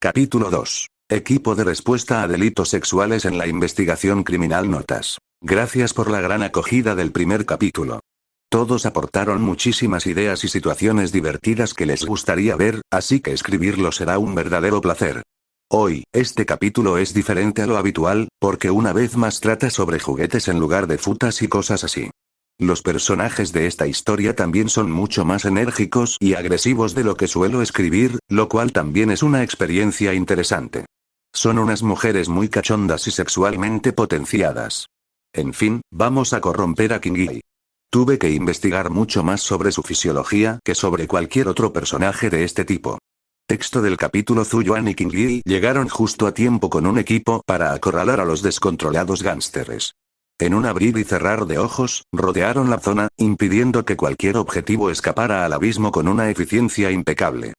Capítulo 2. Equipo de respuesta a delitos sexuales en la investigación criminal. Notas. Gracias por la gran acogida del primer capítulo. Todos aportaron muchísimas ideas y situaciones divertidas que les gustaría ver, así que escribirlo será un verdadero placer. Hoy, este capítulo es diferente a lo habitual, porque una vez más trata sobre juguetes en lugar de frutas y cosas así. Los personajes de esta historia también son mucho más enérgicos y agresivos de lo que suelo escribir, lo cual también es una experiencia interesante. Son unas mujeres muy cachondas y sexualmente potenciadas. En fin, vamos a corromper a Kingi. Tuve que investigar mucho más sobre su fisiología que sobre cualquier otro personaje de este tipo. Texto del capítulo. Zuyuan y Kingi llegaron justo a tiempo con un equipo para acorralar a los descontrolados gánsteres. En un abrir y cerrar de ojos, rodearon la zona, impidiendo que cualquier objetivo escapara al abismo con una eficiencia impecable.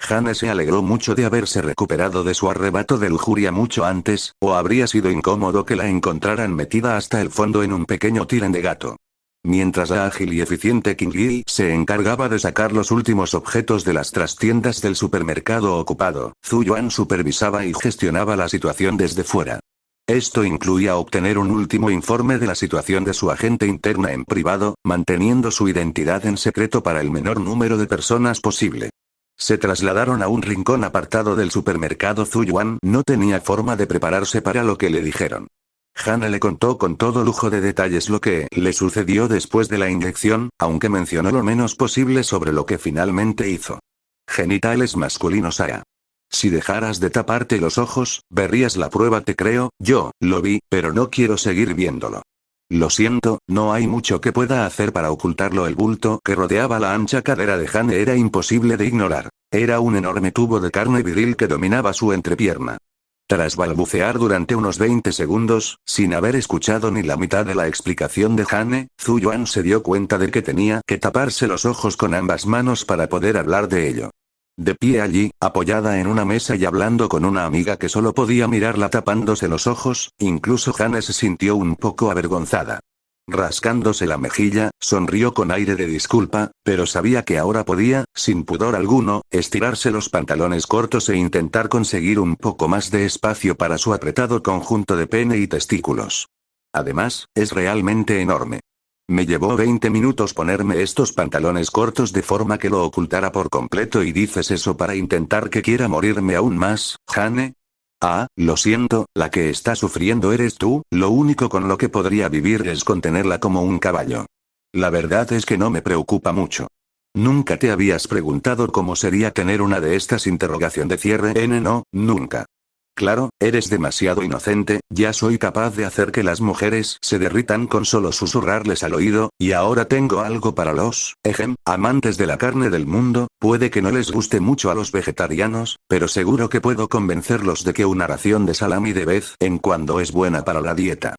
Hane se alegró mucho de haberse recuperado de su arrebato de lujuria mucho antes, o habría sido incómodo que la encontraran metida hasta el fondo en un pequeño tirán de gato. Mientras la ágil y eficiente Kingi se encargaba de sacar los últimos objetos de las trastiendas del supermercado ocupado, Zuyuan supervisaba y gestionaba la situación desde fuera. Esto incluía obtener un último informe de la situación de su agente interna en privado, manteniendo su identidad en secreto para el menor número de personas posible. Se trasladaron a un rincón apartado del supermercado. Zuyuan no tenía forma de prepararse para lo que le dijeron. Hane le contó con todo lujo de detalles lo que le sucedió después de la inyección, aunque mencionó lo menos posible sobre lo que finalmente hizo. Genitales masculinos. Si dejaras de taparte los ojos, verías la prueba. Te creo, yo lo vi, pero no quiero seguir viéndolo. Lo siento, no hay mucho que pueda hacer para ocultarlo. El bulto que rodeaba la ancha cadera de Hane era imposible de ignorar. Era un enorme tubo de carne viril que dominaba su entrepierna. Tras balbucear durante unos 20 segundos, sin haber escuchado ni la mitad de la explicación de Hane, Zuyuan se dio cuenta de que tenía que taparse los ojos con ambas manos para poder hablar de ello. De pie allí, apoyada en una mesa y hablando con una amiga que solo podía mirarla tapándose los ojos, incluso Hane se sintió un poco avergonzada. Rascándose la mejilla, sonrió con aire de disculpa, pero sabía que ahora podía, sin pudor alguno, estirarse los pantalones cortos e intentar conseguir un poco más de espacio para su apretado conjunto de pene y testículos. Además, es realmente enorme. Me llevó 20 minutos ponerme estos pantalones cortos de forma que lo ocultara por completo. ¿Y dices eso para intentar que quiera morirme aún más, Hane? Ah, lo siento, la que está sufriendo eres tú, lo único con lo que podría vivir es contenerla como un caballo. La verdad es que no me preocupa mucho. ¿Nunca te habías preguntado cómo sería tener una de estas? Interrogación de cierre. No, nunca. Claro, eres demasiado inocente, ya soy capaz de hacer que las mujeres se derritan con solo susurrarles al oído, y ahora tengo algo para los, amantes de la carne del mundo. Puede que no les guste mucho a los vegetarianos, pero seguro que puedo convencerlos de que una ración de salami de vez en cuando es buena para la dieta.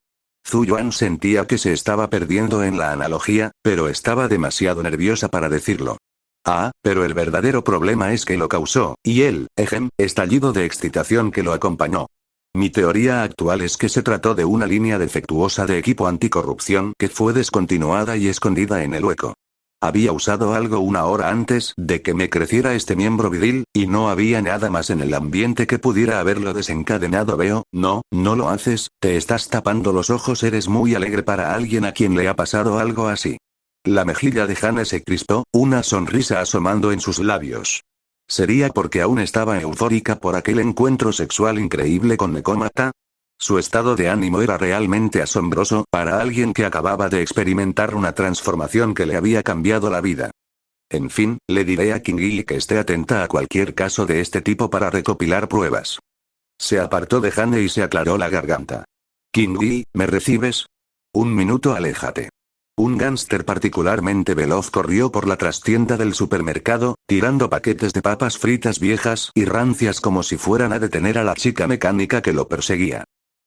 Zuyuan sentía que se estaba perdiendo en la analogía, pero estaba demasiado nerviosa para decirlo. Pero el verdadero problema es que lo causó, y el, estallido de excitación que lo acompañó. Mi teoría actual es que se trató de una línea defectuosa de equipo anticorrupción que fue descontinuada y escondida en el hueco. Había usado algo una hora antes de que me creciera este miembro viril, y no había nada más en el ambiente que pudiera haberlo desencadenado. Veo, no lo haces, te estás tapando los ojos. Eres muy alegre para alguien a quien le ha pasado algo así. La mejilla de Hane se crispó, una sonrisa asomando en sus labios. ¿Sería porque aún estaba eufórica por aquel encuentro sexual increíble con Nekomata? Su estado de ánimo era realmente asombroso para alguien que acababa de experimentar una transformación que le había cambiado la vida. En fin, le diré a Kingi que esté atenta a cualquier caso de este tipo para recopilar pruebas. Se apartó de Hane y se aclaró la garganta. Kingi, ¿me recibes? Un minuto, aléjate. Un gánster particularmente veloz corrió por la trastienda del supermercado, tirando paquetes de papas fritas viejas y rancias como si fueran a detener a la chica mecánica que lo perseguía.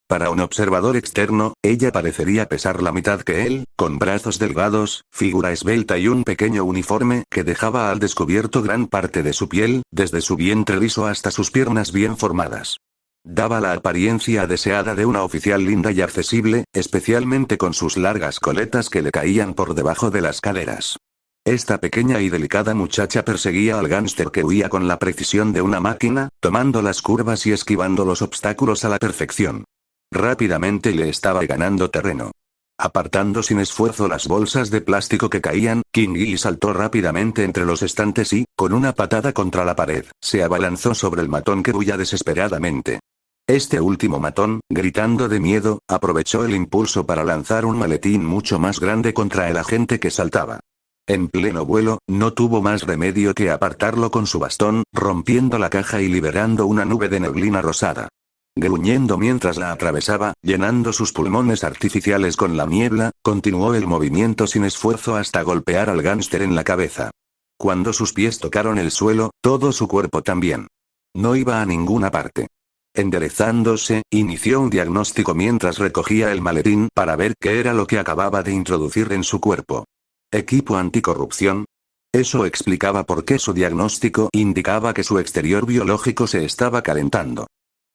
Para un observador externo, ella parecería pesar la mitad que él, con brazos delgados, figura esbelta y un pequeño uniforme que dejaba al descubierto gran parte de su piel, desde su vientre liso hasta sus piernas bien formadas. Daba la apariencia deseada de una oficial linda y accesible, especialmente con sus largas coletas que le caían por debajo de las caderas. Esta pequeña y delicada muchacha perseguía al gángster que huía con la precisión de una máquina, tomando las curvas y esquivando los obstáculos a la perfección. Rápidamente le estaba ganando terreno. Apartando sin esfuerzo las bolsas de plástico que caían, King Yi saltó rápidamente entre los estantes y, con una patada contra la pared, se abalanzó sobre el matón que huía desesperadamente. Este último matón, gritando de miedo, aprovechó el impulso para lanzar un maletín mucho más grande contra el agente que saltaba. En pleno vuelo, no tuvo más remedio que apartarlo con su bastón, rompiendo la caja y liberando una nube de neblina rosada. Gruñendo mientras la atravesaba, llenando sus pulmones artificiales con la niebla, continuó el movimiento sin esfuerzo hasta golpear al gángster en la cabeza. Cuando sus pies tocaron el suelo, todo su cuerpo también. No iba a ninguna parte. Enderezándose, inició un diagnóstico mientras recogía el maletín para ver qué era lo que acababa de introducir en su cuerpo. ¿Equipo anticorrupción? Eso explicaba por qué su diagnóstico indicaba que su exterior biológico se estaba calentando.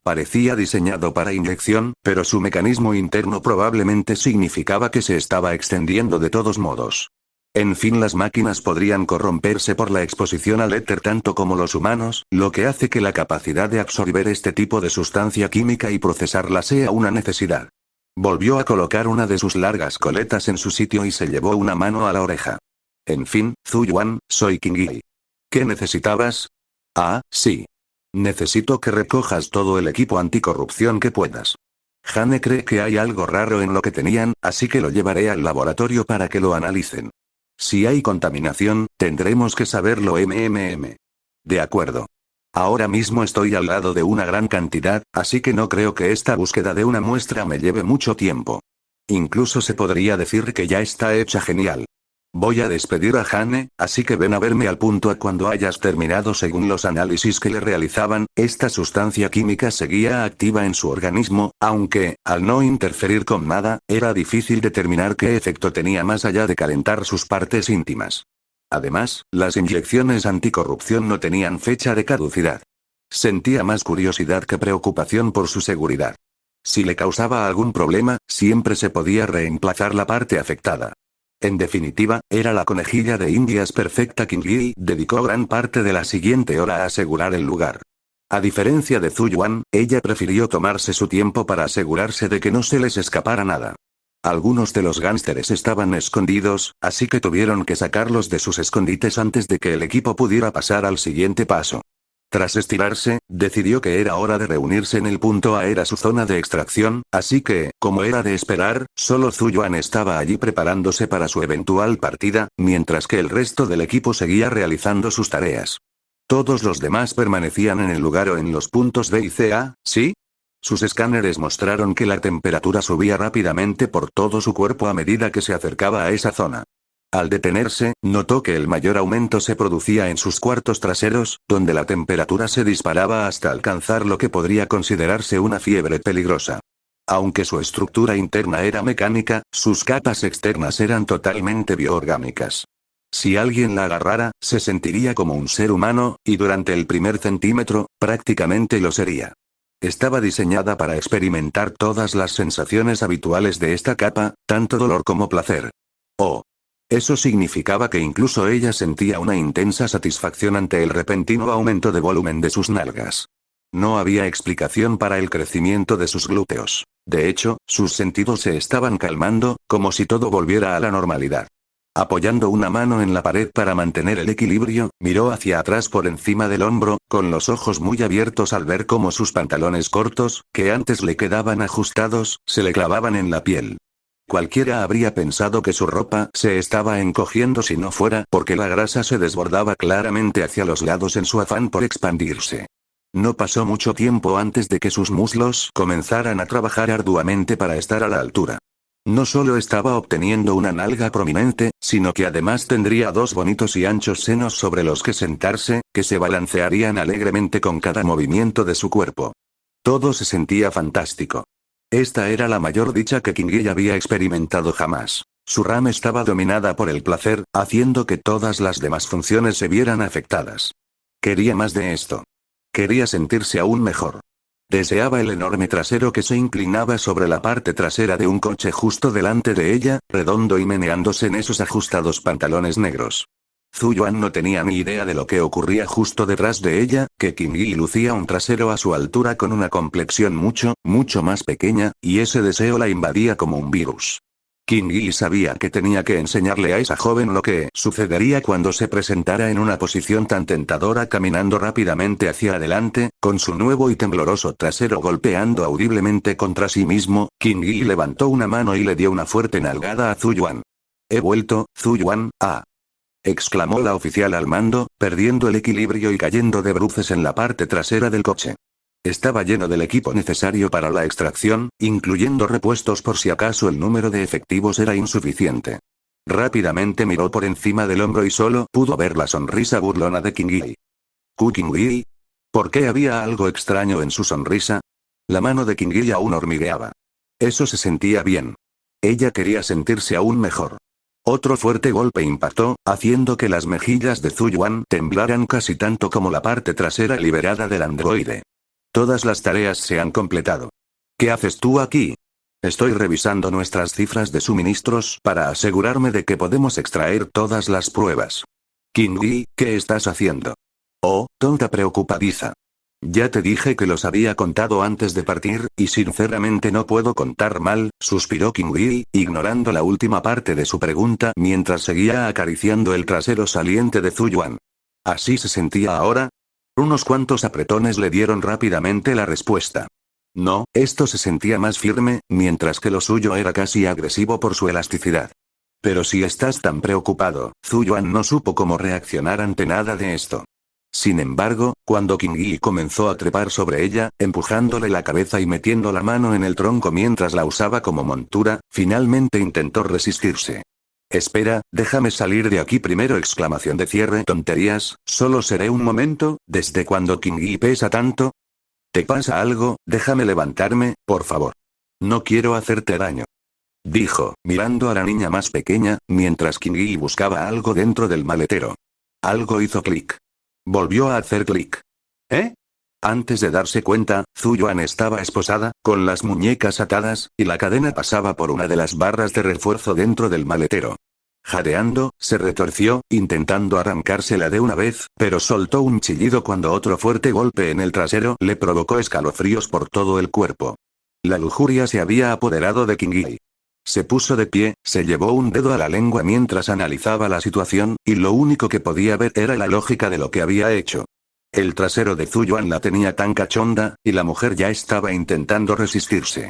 Parecía diseñado para inyección, pero su mecanismo interno probablemente significaba que se estaba extendiendo de todos modos. En fin, las máquinas podrían corromperse por la exposición al éter tanto como los humanos, lo que hace que la capacidad de absorber este tipo de sustancia química y procesarla sea una necesidad. Volvió a colocar una de sus largas coletas en su sitio y se llevó una mano a la oreja. En fin, Zuyuan, soy King Yi. ¿Qué necesitabas? Ah, sí. Necesito que recojas todo el equipo anticorrupción que puedas. Hane cree que hay algo raro en lo que tenían, así que lo llevaré al laboratorio para que lo analicen. Si hay contaminación, tendremos que saberlo. De acuerdo. Ahora mismo estoy al lado de una gran cantidad, así que no creo que esta búsqueda de una muestra me lleve mucho tiempo. Incluso se podría decir que ya está hecha genial. Voy a despedir a Hane, así que ven a verme al punto a cuando hayas terminado. Según los análisis que le realizaban, esta sustancia química seguía activa en su organismo, aunque, al no interferir con nada, era difícil determinar qué efecto tenía más allá de calentar sus partes íntimas. Además, las inyecciones anticorrupción no tenían fecha de caducidad. Sentía más curiosidad que preocupación por su seguridad. Si le causaba algún problema, siempre se podía reemplazar la parte afectada. En definitiva, era la conejilla de Indias perfecta. King Yi dedicó gran parte de la siguiente hora a asegurar el lugar. A diferencia de Zuyuan, ella prefirió tomarse su tiempo para asegurarse de que no se les escapara nada. Algunos de los gánsteres estaban escondidos, así que tuvieron que sacarlos de sus escondites antes de que el equipo pudiera pasar al siguiente paso. Tras estirarse, decidió que era hora de reunirse en el punto A. Era su zona de extracción, así que, como era de esperar, solo Zuyuan estaba allí preparándose para su eventual partida, mientras que el resto del equipo seguía realizando sus tareas. Todos los demás permanecían en el lugar o en los puntos B y C. ¿Sí? Sus escáneres mostraron que la temperatura subía rápidamente por todo su cuerpo a medida que se acercaba a esa zona. Al detenerse, notó que el mayor aumento se producía en sus cuartos traseros, donde la temperatura se disparaba hasta alcanzar lo que podría considerarse una fiebre peligrosa. Aunque su estructura interna era mecánica, sus capas externas eran totalmente bioorgánicas. Si alguien la agarrara, se sentiría como un ser humano, y durante el primer centímetro, prácticamente lo sería. Estaba diseñada para experimentar todas las sensaciones habituales de esta capa, tanto dolor como placer. Oh. Eso significaba que incluso ella sentía una intensa satisfacción ante el repentino aumento de volumen de sus nalgas. No había explicación para el crecimiento de sus glúteos. De hecho, sus sentidos se estaban calmando, como si todo volviera a la normalidad. Apoyando una mano en la pared para mantener el equilibrio, miró hacia atrás por encima del hombro, con los ojos muy abiertos al ver cómo sus pantalones cortos, que antes le quedaban ajustados, se le clavaban en la piel. Cualquiera habría pensado que su ropa se estaba encogiendo si no fuera porque la grasa se desbordaba claramente hacia los lados en su afán por expandirse. No pasó mucho tiempo antes de que sus muslos comenzaran a trabajar arduamente para estar a la altura. No solo estaba obteniendo una nalga prominente, sino que además tendría dos bonitos y anchos senos sobre los que sentarse, que se balancearían alegremente con cada movimiento de su cuerpo. Todo se sentía fantástico. Esta era la mayor dicha que King Yi había experimentado jamás. Su RAM estaba dominada por el placer, haciendo que todas las demás funciones se vieran afectadas. Quería más de esto. Quería sentirse aún mejor. Deseaba el enorme trasero que se inclinaba sobre la parte trasera de un coche justo delante de ella, redondo y meneándose en esos ajustados pantalones negros. Zuyuan no tenía ni idea de lo que ocurría justo detrás de ella, que Qingyi lucía un trasero a su altura con una complexión mucho más pequeña, y ese deseo la invadía como un virus. Qingyi sabía que tenía que enseñarle a esa joven lo que sucedería cuando se presentara en una posición tan tentadora caminando rápidamente hacia adelante, con su nuevo y tembloroso trasero golpeando audiblemente contra sí mismo. Qingyi levantó una mano y le dio una fuerte nalgada a Zuyuan. «He vuelto, Zuyuan, exclamó la oficial al mando, perdiendo el equilibrio y cayendo de bruces en la parte trasera del coche. Estaba lleno del equipo necesario para la extracción, incluyendo repuestos por si acaso el número de efectivos era insuficiente. Rápidamente miró por encima del hombro y solo pudo ver la sonrisa burlona de Qingyi. ¿Qingyi? ¿Por qué había algo extraño en su sonrisa? La mano de Qingyi aún hormigueaba. Eso se sentía bien. Ella quería sentirse aún mejor. Otro fuerte golpe impactó, haciendo que las mejillas de Zuyuan temblaran casi tanto como la parte trasera liberada del androide. Todas las tareas se han completado. ¿Qué haces tú aquí? Estoy revisando nuestras cifras de suministros para asegurarme de que podemos extraer todas las pruebas. Qingyi, ¿qué estás haciendo? Oh, tonta preocupadiza. Ya te dije que los había contado antes de partir, y sinceramente no puedo contar mal, suspiró Qingyi, ignorando la última parte de su pregunta mientras seguía acariciando el trasero saliente de Zuyuan. ¿Así se sentía ahora? Unos cuantos apretones le dieron rápidamente la respuesta. No, esto se sentía más firme, mientras que lo suyo era casi agresivo por su elasticidad. Pero si estás tan preocupado, Zuyuan no supo cómo reaccionar ante nada de esto. Sin embargo, cuando Qingyi comenzó a trepar sobre ella, empujándole la cabeza y metiendo la mano en el tronco mientras la usaba como montura, finalmente intentó resistirse. Espera, déjame salir de aquí primero, exclamación de cierre. Tonterías, solo seré un momento. ¿Desde cuándo Qingyi pesa tanto? ¿Te pasa algo? Déjame levantarme, por favor. No quiero hacerte daño. Dijo, mirando a la niña más pequeña, mientras Qingyi buscaba algo dentro del maletero. Algo hizo clic. Volvió a hacer clic. ¿Eh? Antes de darse cuenta, Zuyuan estaba esposada, con las muñecas atadas, y la cadena pasaba por una de las barras de refuerzo dentro del maletero. Jadeando, se retorció, intentando arrancársela de una vez, pero soltó un chillido cuando otro fuerte golpe en el trasero le provocó escalofríos por todo el cuerpo. La lujuria se había apoderado de Qingyi. Se puso de pie, se llevó un dedo a la lengua mientras analizaba la situación, y lo único que podía ver era la lógica de lo que había hecho. El trasero de Zuyuan la tenía tan cachonda, y la mujer ya estaba intentando resistirse.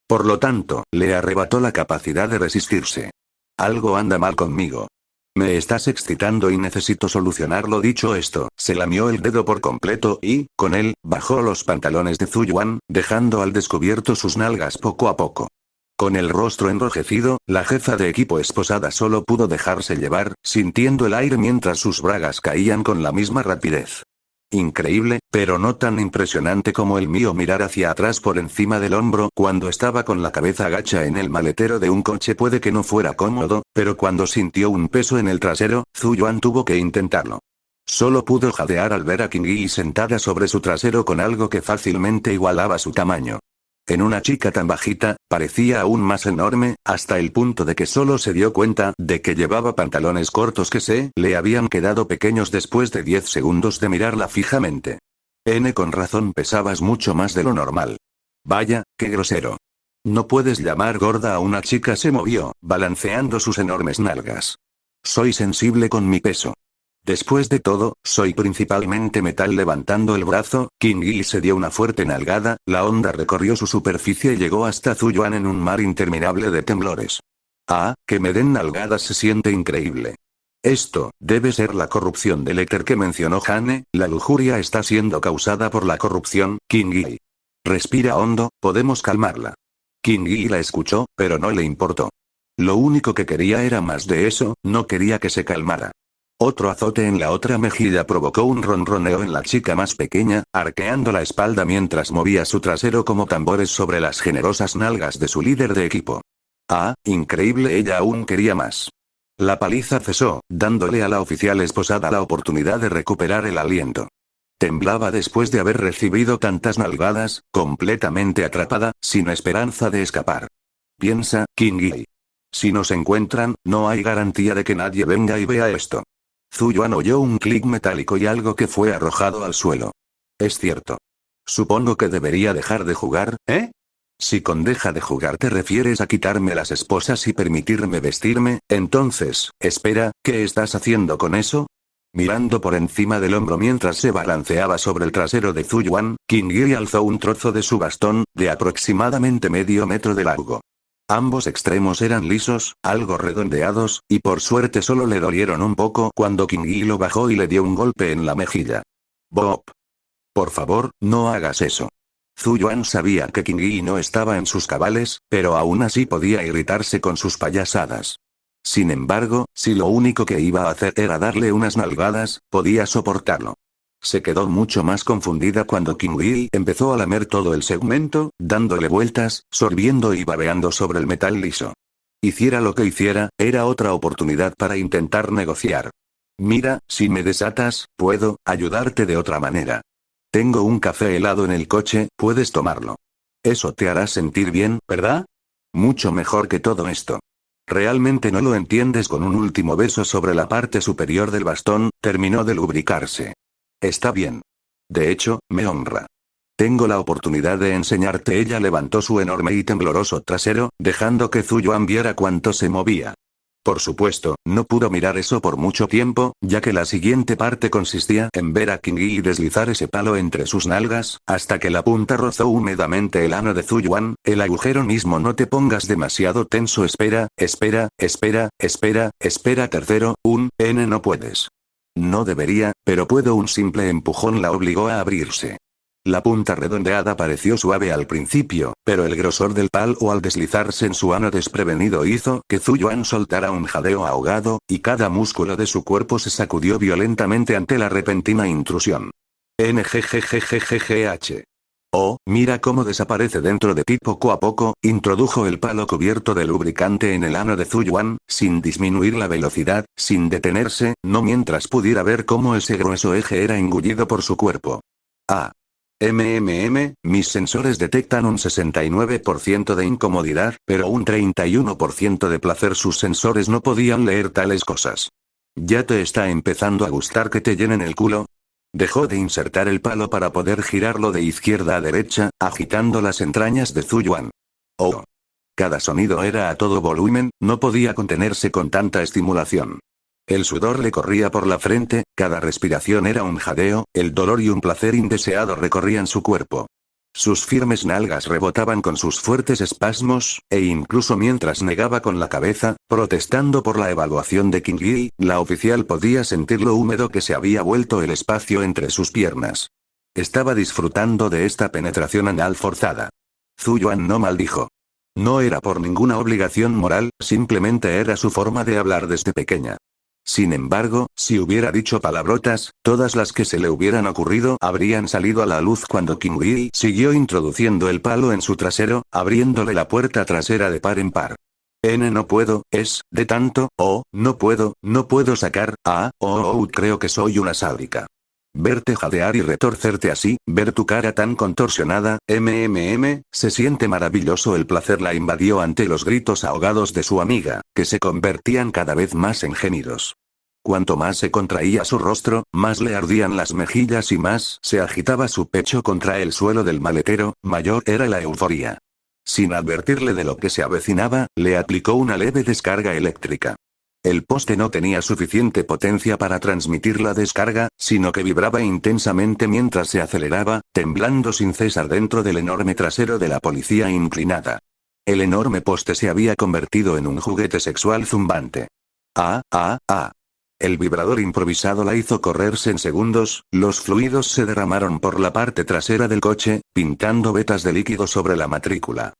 Por lo tanto, le arrebató la capacidad de resistirse. Algo anda mal conmigo. Me estás excitando y necesito solucionarlo. Dicho esto, se lamió el dedo por completo y, con él, bajó los pantalones de Zuyuan, dejando al descubierto sus nalgas poco a poco. Con el rostro enrojecido, la jefa de equipo esposada solo pudo dejarse llevar, sintiendo el aire mientras sus bragas caían con la misma rapidez. Increíble, pero no tan impresionante como el mío mirar hacia atrás por encima del hombro cuando estaba con la cabeza agacha en el maletero de un coche puede que no fuera cómodo, pero cuando sintió un peso en el trasero, Zuyuan tuvo que intentarlo. Solo pudo jadear al ver a Qingyi sentada sobre su trasero con algo que fácilmente igualaba su tamaño. En una chica tan bajita, parecía aún más enorme, hasta el punto de que solo se dio cuenta de que llevaba pantalones cortos que le habían quedado pequeños después de 10 segundos de mirarla fijamente. Con razón pesabas mucho más de lo normal. Vaya, qué grosero. No puedes llamar gorda a una chica. Se movió, balanceando sus enormes nalgas. Soy sensible con mi peso. Después de todo, soy principalmente metal. Levantando el brazo, Qingyi se dio una fuerte nalgada, la onda recorrió su superficie y llegó hasta Zuyuan en un mar interminable de temblores. Que me den nalgadas se siente increíble. Esto, debe ser la corrupción del éter que mencionó Hane, la lujuria está siendo causada por la corrupción. Qingyi. Respira hondo, podemos calmarla. Qingyi la escuchó, pero no le importó. Lo único que quería era más de eso, no quería que se calmara. Otro azote en la otra mejilla provocó un ronroneo en la chica más pequeña, arqueando la espalda mientras movía su trasero como tambores sobre las generosas nalgas de su líder de equipo. Increíble, ella aún quería más. La paliza cesó, dándole a la oficial esposada la oportunidad de recuperar el aliento. Temblaba después de haber recibido tantas nalgadas, completamente atrapada, sin esperanza de escapar. Piensa, Qingyi. Si nos encuentran, no hay garantía de que nadie venga y vea esto. Zuyuan oyó un clic metálico y algo que fue arrojado al suelo. Es cierto. Supongo que debería dejar de jugar, ¿eh? Si con deja de jugar te refieres a quitarme las esposas y permitirme vestirme, entonces, espera, ¿qué estás haciendo con eso? Mirando por encima del hombro mientras se balanceaba sobre el trasero de Zuyuan, Qin Yi alzó un trozo de su bastón, de aproximadamente medio metro de largo. Ambos extremos eran lisos, algo redondeados, y por suerte solo le dolieron un poco cuando Qin Yi lo bajó y le dio un golpe en la mejilla. Bob. Por favor, no hagas eso. Zuyuan sabía que Qin Yi no estaba en sus cabales, pero aún así podía irritarse con sus payasadas. Sin embargo, si lo único que iba a hacer era darle unas nalgadas, podía soportarlo. Se quedó mucho más confundida cuando Qin Yi empezó a lamer todo el segmento, dándole vueltas, sorbiendo y babeando sobre el metal liso. Hiciera lo que hiciera, era otra oportunidad para intentar negociar. Mira, si me desatas, puedo ayudarte de otra manera. Tengo un café helado en el coche, puedes tomarlo. Eso te hará sentir bien, ¿verdad? Mucho mejor que todo esto. Realmente no lo entiendes. Con un último beso sobre la parte superior del bastón, terminó de lubricarse. Está bien. De hecho, me honra. Tengo la oportunidad de enseñarte. Ella levantó su enorme y tembloroso trasero, dejando que Zuyuan viera cuánto se movía. Por supuesto, no pudo mirar eso por mucho tiempo, ya que la siguiente parte consistía en ver a Qin Yi deslizar ese palo entre sus nalgas, hasta que la punta rozó húmedamente el ano de Zuyuan, el agujero mismo. No te pongas demasiado tenso. Espera. Tercero, no puedes. No debería, pero puedo. Un simple empujón la obligó a abrirse. La punta redondeada pareció suave al principio, pero el grosor del palo al deslizarse en su ano desprevenido hizo que Zuyuan soltara un jadeo ahogado, y cada músculo de su cuerpo se sacudió violentamente ante la repentina intrusión. NGGGGGH. Oh, mira cómo desaparece dentro de ti poco a poco. Introdujo el palo cubierto de lubricante en el ano de Zuyuan, sin disminuir la velocidad, sin detenerse, no mientras pudiera ver cómo ese grueso eje era engullido por su cuerpo. Mis sensores detectan un 69% de incomodidad, pero un 31% de placer. Sus sensores no podían leer tales cosas. ¿Ya te está empezando a gustar que te llenen el culo? Dejó de insertar el palo para poder girarlo de izquierda a derecha, agitando las entrañas de Zuyuan. Oh. Cada sonido era a todo volumen, no podía contenerse con tanta estimulación. El sudor le corría por la frente, cada respiración era un jadeo, el dolor y un placer indeseado recorrían su cuerpo. Sus firmes nalgas rebotaban con sus fuertes espasmos, e incluso mientras negaba con la cabeza, protestando por la evaluación de Qin Yi, la oficial podía sentir lo húmedo que se había vuelto el espacio entre sus piernas. Estaba disfrutando de esta penetración anal forzada. Zuyuan no maldijo. No era por ninguna obligación moral, simplemente era su forma de hablar desde pequeña. Sin embargo, si hubiera dicho palabrotas, todas las que se le hubieran ocurrido habrían salido a la luz cuando Qin Yi siguió introduciendo el palo en su trasero, abriéndole la puerta trasera de par en par. No puedo, es, de tanto, no puedo sacar, creo que soy una sádica. Verte jadear y retorcerte así, ver tu cara tan contorsionada, se siente maravilloso. El placer la invadió ante los gritos ahogados de su amiga, que se convertían cada vez más en gemidos. Cuanto más se contraía su rostro, más le ardían las mejillas y más se agitaba su pecho contra el suelo del maletero, mayor era la euforía. Sin advertirle de lo que se avecinaba, le aplicó una leve descarga eléctrica. El poste no tenía suficiente potencia para transmitir la descarga, sino que vibraba intensamente mientras se aceleraba, temblando sin cesar dentro del enorme trasero de la policía inclinada. El enorme poste se había convertido en un juguete sexual zumbante. El vibrador improvisado la hizo correrse en segundos, los fluidos se derramaron por la parte trasera del coche, pintando vetas de líquido sobre la matrícula.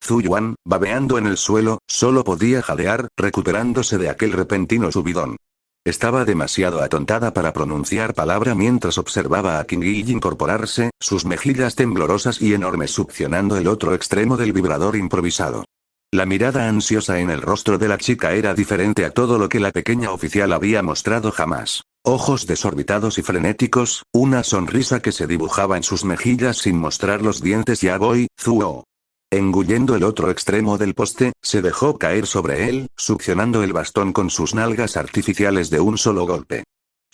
Zuyuan, babeando en el suelo, solo podía jadear, recuperándose de aquel repentino subidón. Estaba demasiado atontada para pronunciar palabra mientras observaba a Qin Yi incorporarse, sus mejillas temblorosas y enormes succionando el otro extremo del vibrador improvisado. La mirada ansiosa en el rostro de la chica era diferente a todo lo que la pequeña oficial había mostrado jamás. Ojos desorbitados y frenéticos, una sonrisa que se dibujaba en sus mejillas sin mostrar los dientes. Ya voy, Zuo. Engullendo el otro extremo del poste, se dejó caer sobre él, succionando el bastón con sus nalgas artificiales de un solo golpe.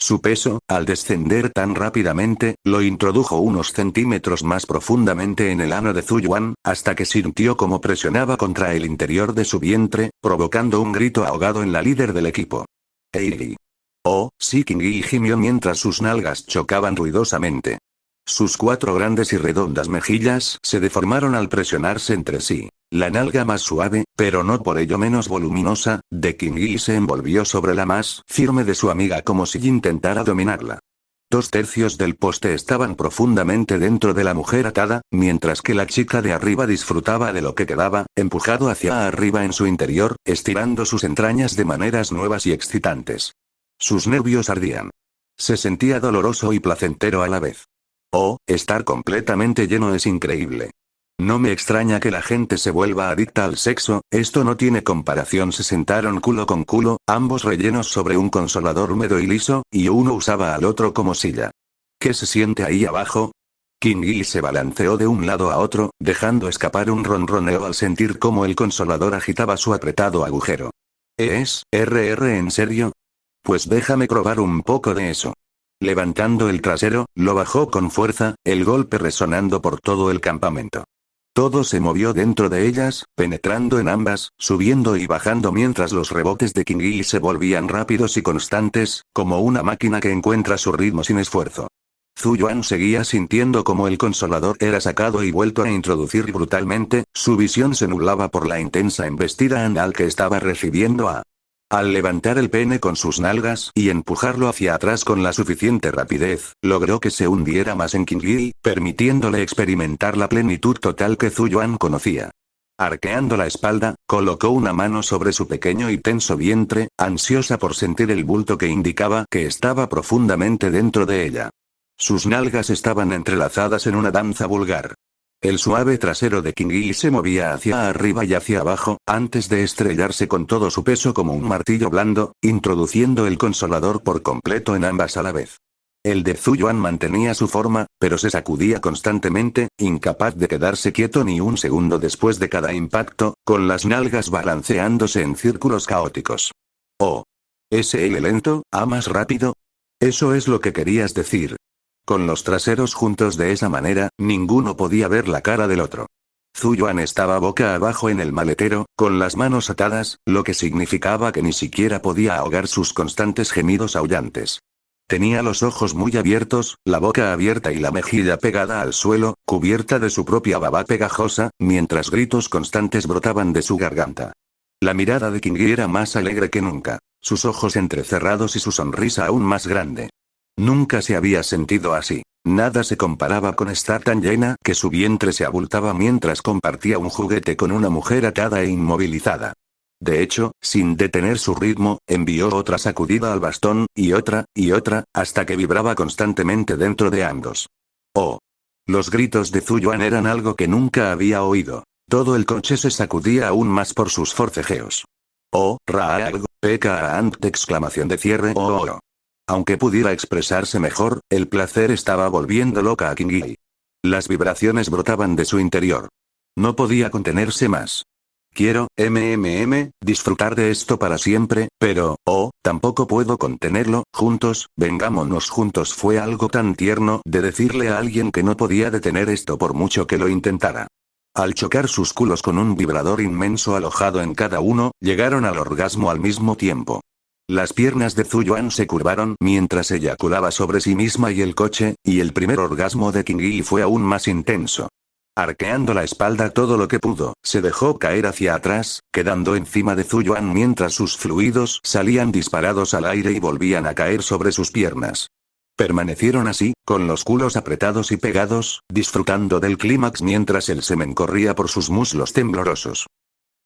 Su peso, al descender tan rápidamente, lo introdujo unos centímetros más profundamente en el ano de Zuyuan, hasta que sintió como presionaba contra el interior de su vientre, provocando un grito ahogado en la líder del equipo. ¡Ey! Oh, sí, Qingyi gimió mientras sus nalgas chocaban ruidosamente. Sus 4 grandes y redondas mejillas se deformaron al presionarse entre sí. La nalga más suave, pero no por ello menos voluminosa, de Qingyi se envolvió sobre la más firme de su amiga como si intentara dominarla. 2/3 del poste estaban profundamente dentro de la mujer atada, mientras que la chica de arriba disfrutaba de lo que quedaba, empujado hacia arriba en su interior, estirando sus entrañas de maneras nuevas y excitantes. Sus nervios ardían. Se sentía doloroso y placentero a la vez. Oh, estar completamente lleno es increíble. No me extraña que la gente se vuelva adicta al sexo, esto no tiene comparación. Se sentaron culo con culo, ambos rellenos sobre un consolador húmedo y liso, y uno usaba al otro como silla. ¿Qué se siente ahí abajo? Qingyi se balanceó de un lado a otro, dejando escapar un ronroneo al sentir cómo el consolador agitaba su apretado agujero. ¿Es, en serio? Pues déjame probar un poco de eso. Levantando el trasero, lo bajó con fuerza, el golpe resonando por todo el campamento. Todo se movió dentro de ellas, penetrando en ambas, subiendo y bajando mientras los rebotes de Qingyi se volvían rápidos y constantes, como una máquina que encuentra su ritmo sin esfuerzo. Zuyuan seguía sintiendo como el consolador era sacado y vuelto a introducir brutalmente, su visión se nublaba por la intensa embestida anal que estaba recibiendo. Al levantar el pene con sus nalgas y empujarlo hacia atrás con la suficiente rapidez, logró que se hundiera más en Qingyi, permitiéndole experimentar la plenitud total que Zuyuan conocía. Arqueando la espalda, colocó una mano sobre su pequeño y tenso vientre, ansiosa por sentir el bulto que indicaba que estaba profundamente dentro de ella. Sus nalgas estaban entrelazadas en una danza vulgar. El suave trasero de Qingyi se movía hacia arriba y hacia abajo, antes de estrellarse con todo su peso como un martillo blando, introduciendo el consolador por completo en ambas a la vez. El de Zuyuan mantenía su forma, pero se sacudía constantemente, incapaz de quedarse quieto ni un segundo después de cada impacto, con las nalgas balanceándose en círculos caóticos. Oh. ¿Es lento, más rápido? Eso es lo que querías decir. Con los traseros juntos de esa manera, ninguno podía ver la cara del otro. Zuyuan estaba boca abajo en el maletero, con las manos atadas, lo que significaba que ni siquiera podía ahogar sus constantes gemidos aullantes. Tenía los ojos muy abiertos, la boca abierta y la mejilla pegada al suelo, cubierta de su propia baba pegajosa, mientras gritos constantes brotaban de su garganta. La mirada de Qingyi era más alegre que nunca, sus ojos entrecerrados y su sonrisa aún más grande. Nunca se había sentido así. Nada se comparaba con estar tan llena que su vientre se abultaba mientras compartía un juguete con una mujer atada e inmovilizada. De hecho, sin detener su ritmo, envió otra sacudida al bastón, y otra, hasta que vibraba constantemente dentro de ambos. Oh. Los gritos de Zuyuan eran algo que nunca había oído. Todo el coche se sacudía aún más por sus forcejeos. Oh, Raag, PKANT! Exclamación de cierre. Oh. Aunque pudiera expresarse mejor, el placer estaba volviendo loca a Qingyi. Las vibraciones brotaban de su interior. No podía contenerse más. Quiero, disfrutar de esto para siempre, pero, tampoco puedo contenerlo. Juntos, vengámonos juntos. Fue algo tan tierno de decirle a alguien que no podía detener esto por mucho que lo intentara. Al chocar sus culos con un vibrador inmenso alojado en cada uno, llegaron al orgasmo al mismo tiempo. Las piernas de Zuyuan se curvaron mientras eyaculaba sobre sí misma y el coche, y el primer orgasmo de Qingyi fue aún más intenso. Arqueando la espalda todo lo que pudo, se dejó caer hacia atrás, quedando encima de Zuyuan mientras sus fluidos salían disparados al aire y volvían a caer sobre sus piernas. Permanecieron así, con los culos apretados y pegados, disfrutando del clímax mientras el semen corría por sus muslos temblorosos.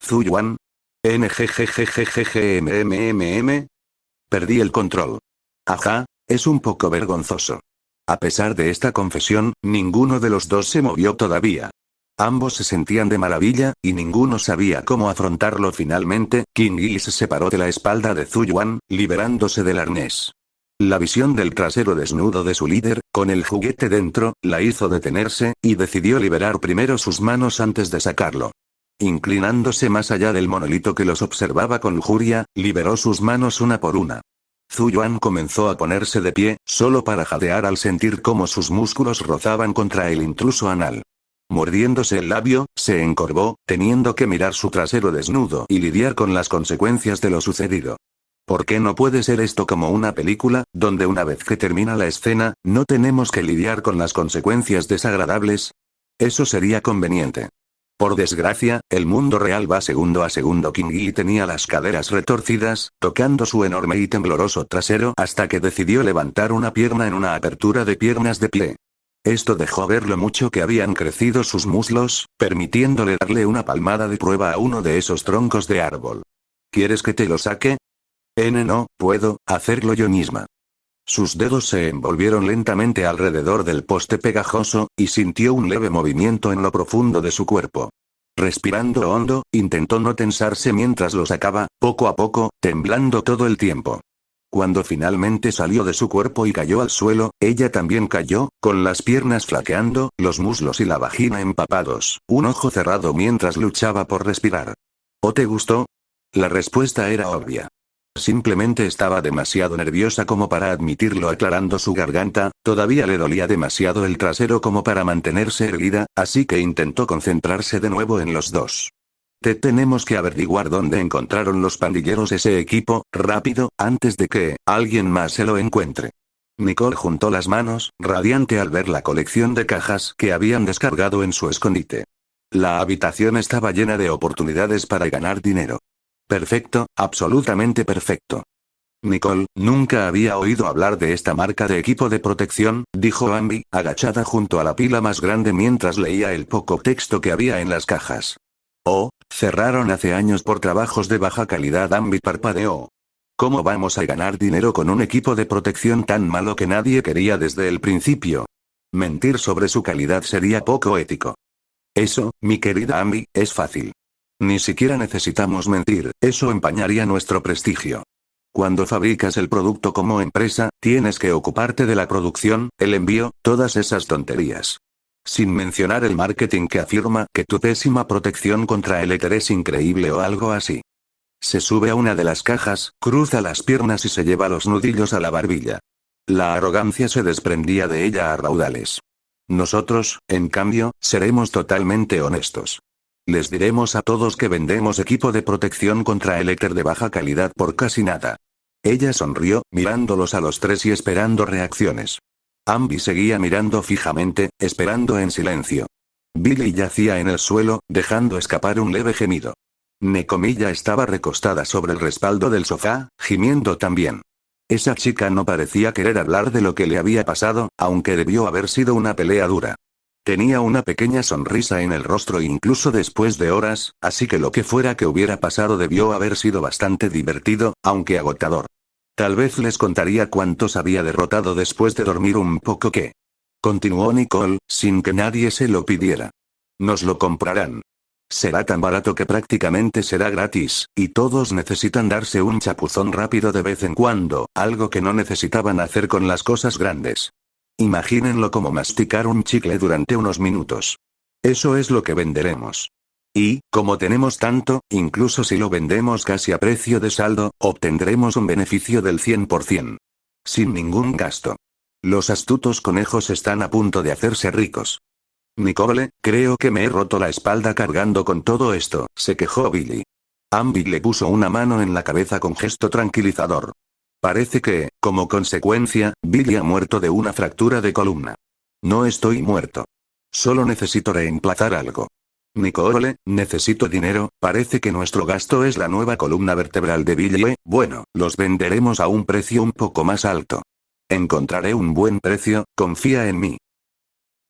Zuyuan. Perdí el control. Ajá, es un poco vergonzoso. A pesar de esta confesión, ninguno de los dos se movió todavía. Ambos se sentían de maravilla, y ninguno sabía cómo afrontarlo. Finalmente, Qingyi se separó de la espalda de Zuyuan, liberándose del arnés. La visión del trasero desnudo de su líder, con el juguete dentro, la hizo detenerse, y decidió liberar primero sus manos antes de sacarlo. Inclinándose más allá del monolito que los observaba con lujuria, liberó sus manos una por una. Zuyuan comenzó a ponerse de pie, solo para jadear al sentir cómo sus músculos rozaban contra el intruso anal. Mordiéndose el labio, se encorvó, teniendo que mirar su trasero desnudo y lidiar con las consecuencias de lo sucedido. ¿Por qué no puede ser esto como una película, donde una vez que termina la escena, no tenemos que lidiar con las consecuencias desagradables? Eso sería conveniente. Por desgracia, el mundo real va segundo a segundo. King Yi tenía las caderas retorcidas, tocando su enorme y tembloroso trasero hasta que decidió levantar una pierna en una apertura de piernas de pie. Esto dejó ver lo mucho que habían crecido sus muslos, permitiéndole darle una palmada de prueba a uno de esos troncos de árbol. ¿Quieres que te lo saque? No, puedo hacerlo yo misma. Sus dedos se envolvieron lentamente alrededor del poste pegajoso, y sintió un leve movimiento en lo profundo de su cuerpo. Respirando hondo, intentó no tensarse mientras lo sacaba, poco a poco, temblando todo el tiempo. Cuando finalmente salió de su cuerpo y cayó al suelo, ella también cayó, con las piernas flaqueando, los muslos y la vagina empapados, un ojo cerrado mientras luchaba por respirar. ¿O te gustó? La respuesta era obvia. Simplemente estaba demasiado nerviosa como para admitirlo. Aclarando su garganta, todavía le dolía demasiado el trasero como para mantenerse erguida, así que intentó concentrarse de nuevo en los dos. Tenemos que averiguar dónde encontraron los pandilleros ese equipo, rápido, antes de que alguien más se lo encuentre. Nicole juntó las manos, radiante al ver la colección de cajas que habían descargado en su escondite. La habitación estaba llena de oportunidades para ganar dinero. Perfecto, absolutamente perfecto. Nicole, nunca había oído hablar de esta marca de equipo de protección, dijo Ambi, agachada junto a la pila más grande mientras leía el poco texto que había en las cajas. Oh, cerraron hace años por trabajos de baja calidad. Ambi parpadeó. ¿Cómo vamos a ganar dinero con un equipo de protección tan malo que nadie quería desde el principio? Mentir sobre su calidad sería poco ético. Eso, mi querida Ambi, es fácil. Ni siquiera necesitamos mentir, eso empañaría nuestro prestigio. Cuando fabricas el producto como empresa, tienes que ocuparte de la producción, el envío, todas esas tonterías. Sin mencionar el marketing que afirma que tu pésima protección contra el éter es increíble o algo así. Se sube a una de las cajas, cruza las piernas y se lleva los nudillos a la barbilla. La arrogancia se desprendía de ella a raudales. Nosotros, en cambio, seremos totalmente honestos. Les diremos a todos que vendemos equipo de protección contra el éter de baja calidad por casi nada. Ella sonrió, mirándolos a los tres y esperando reacciones. Ambi seguía mirando fijamente, esperando en silencio. Billy yacía en el suelo, dejando escapar un leve gemido. Nekomilla estaba recostada sobre el respaldo del sofá, gimiendo también. Esa chica no parecía querer hablar de lo que le había pasado, aunque debió haber sido una pelea dura. Tenía una pequeña sonrisa en el rostro incluso después de horas, así que lo que fuera que hubiera pasado debió haber sido bastante divertido, aunque agotador. Tal vez les contaría cuántos había derrotado después de dormir un poco. ¿Qué? Continuó Nicole, sin que nadie se lo pidiera. Nos lo comprarán. Será tan barato que prácticamente será gratis, y todos necesitan darse un chapuzón rápido de vez en cuando, algo que no necesitaban hacer con las cosas grandes. Imagínenlo como masticar un chicle durante unos minutos. Eso es lo que venderemos. Y, como tenemos tanto, incluso si lo vendemos casi a precio de saldo, obtendremos un beneficio del 100%. Sin ningún gasto. Los astutos conejos están a punto de hacerse ricos. Nicole, creo que me he roto la espalda cargando con todo esto, se quejó Billy. Ambi le puso una mano en la cabeza con gesto tranquilizador. Parece que, como consecuencia, Billy ha muerto de una fractura de columna. No estoy muerto. Solo necesito reemplazar algo. Nicole, necesito dinero, parece que nuestro gasto es la nueva columna vertebral de Billy. Bueno, los venderemos a un precio un poco más alto. Encontraré un buen precio, confía en mí.